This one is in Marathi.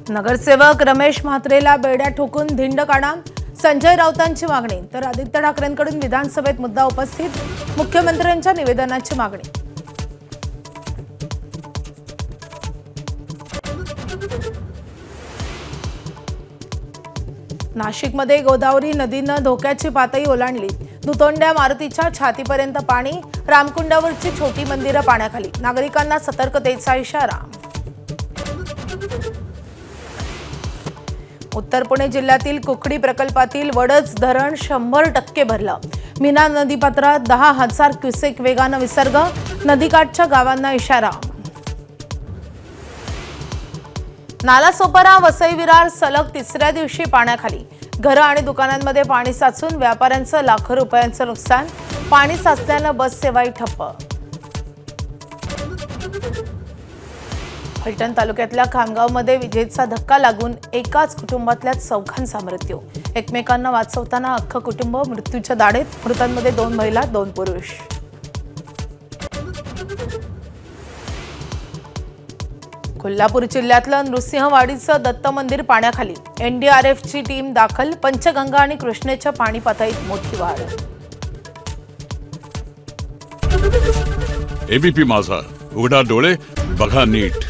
नगरसेवक रमेश म्हात्रेला बेड्या ठोकून धिंड काढा, संजय राऊतांची मागणी. तर आदित्य ठाकरेंकडून विधानसभेत मुद्दा उपस्थित, मुख्यमंत्र्यांच्या निवेदनाची मागणी. नाशिकमध्ये गोदावरी नदीनं धोक्याची पातळी ओलांडली. दुतोंड्या मारुतीच्या छातीपर्यंत पाणी, रामकुंडावरची छोटी मंदिरं पाण्याखाली. नागरिकांना सतर्कतेचा इशारा. उत्तर पुणे जिल्ह्यातील कुकडी प्रकल्पातील वडज धरण 100% भरलं. मीना नदीपात्रात 10,000 क्युसेक वेगानं विसर्ग. नदीकाठच्या गावांना इशारा. नालासोपारा वसई विरार सलग तिसऱ्या दिवशी पाण्याखाली. घरं आणि दुकानांमध्ये पाणी साचून व्यापाऱ्यांचं लाखो रुपयांचं नुकसान. पाणी साचल्यानं बस सेवाही ठप्प. फलटण तालुक्यातल्या खामगावमध्ये विजेचा धक्का लागून एकाच कुटुंबातल्या 4घांचा मृत्यू. एकमेकांना वाचवताना अख्खं कुटुंब मृत्यूच्या दाढेत. मृतांमध्ये 2 महिला 2 पुरुष. कोल्हापूर जिल्ह्यातलं नृसिंहवाडीचं दत्त मंदिर पाण्याखाली. NDRFची टीम दाखल. पंचगंगा आणि कृष्णेच्या पाणी पातळीत मोठी वाढ. ABP माझा, उघडा डोळे बघा नीट.